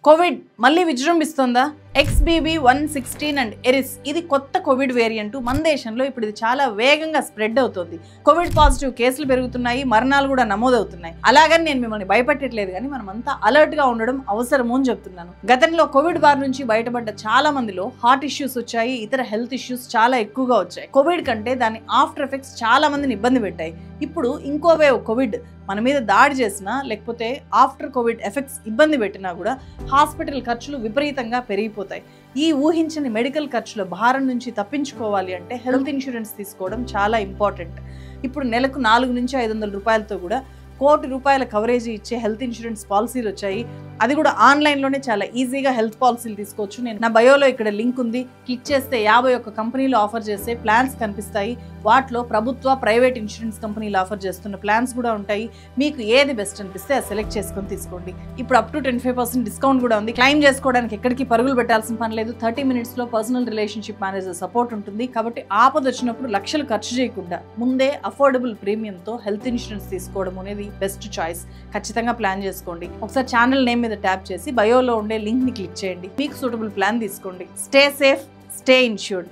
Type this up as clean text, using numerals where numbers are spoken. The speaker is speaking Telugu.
కోవిడ్ మళ్ళీ విజృంభిస్తోందా? XBB.1.16 అండ్ ఎరిస్ ఇది కొత్త కోవిడ్ వేరియంట్. మన దేశంలో ఇప్పుడు ఇది చాలా వేగంగా స్ప్రెడ్ అవుతుంది. కోవిడ్ పాజిటివ్ కేసులు పెరుగుతున్నాయి, మరణాలు కూడా నమోదవుతున్నాయి. అలాగని నేను మిమ్మల్ని భయపెట్టట్లేదు, కానీ మనమంతా అలర్ట్ గా ఉండడం అవసరము అని చెప్తున్నాను. గతంలో కోవిడ్ బారి నుంచి బయటపడ్డ చాలా మందిలో హార్ట్ ఇష్యూస్ వచ్చాయి, ఇతర హెల్త్ ఇష్యూస్ చాలా ఎక్కువగా వచ్చాయి. కోవిడ్ కంటే దాని ఆఫ్టర్ ఎఫెక్ట్స్ చాలా మందిని ఇబ్బంది పెట్టాయి. ఇప్పుడు ఇంకో వేవ్ కోవిడ్ మన మీద దాడి చేసినా, లేకపోతే ఆఫ్టర్ కోవిడ్ ఎఫెక్ట్స్ ఇబ్బంది పెట్టినా కూడా హాస్పిటల్ ఖర్చులు విపరీతంగా పెరిగిపోతాయి. ఈ ఊహించని మెడికల్ ఖర్చుల భారం నుంచి తప్పించుకోవాలి అంటే హెల్త్ ఇన్సూరెన్స్ తీసుకోవడం చాలా ఇంపార్టెంట్. ఇప్పుడు నెలకు 400 నుంచి 500 రూపాయలతో కూడా ₹1 కోటి కవరేజ్ ఇచ్చే హెల్త్ ఇన్సూరెన్స్ పాలసీలు వచ్చాయి. అది కూడా ఆన్లైన్లోనే చాలా ఈజీగా హెల్త్ పాలసీలు తీసుకోవచ్చు. నేను నా బయోలో ఇక్కడ లింక్ ఉంది, క్లిక్ చేస్తే 51 కంపెనీలు ఆఫర్ చేసే ప్లాన్స్ కనిపిస్తాయి. వాటిలో ప్రభుత్వ, ప్రైవేట్ ఇన్సూరెన్స్ కంపెనీలు ఆఫర్ చేస్తున్న ప్లాన్స్ కూడా ఉంటాయి. మీకు ఏది బెస్ట్ అనిపిస్తే అది సెలెక్ట్ చేసుకొని తీసుకోండి. ఇప్పుడు అప్ టు 25% డిస్కౌంట్ కూడా ఉంది. క్లెయిమ్ చేసుకోవడానికి ఎక్కడికి పరుగులు పెట్టాల్సిన పని లేదు. 30 మినిట్స్లో పర్సనల్ రిలేషన్షిప్ మేనేజర్ సపోర్ట్ ఉంటుంది. కాబట్టి ఆపద వచ్చినప్పుడు లక్షలు ఖర్చు చేయకుండా ముందే అఫోర్డబుల్ ప్రీమియంతో హెల్త్ ఇన్సూరెన్స్ తీసుకోవడం అనేది బెస్ట్ చాయిస్. ఖచ్చితంగా ప్లాన్ చేసుకోండి. ఒకసారి ఛానల్ నేమ్ మీద ట్యాప్ చేసి బయోలో ఉండే లింక్ ని క్లిక్ చేయండి. మీకు సూటబుల్ ప్లాన్ తీసుకోండి. Stay safe, stay insured.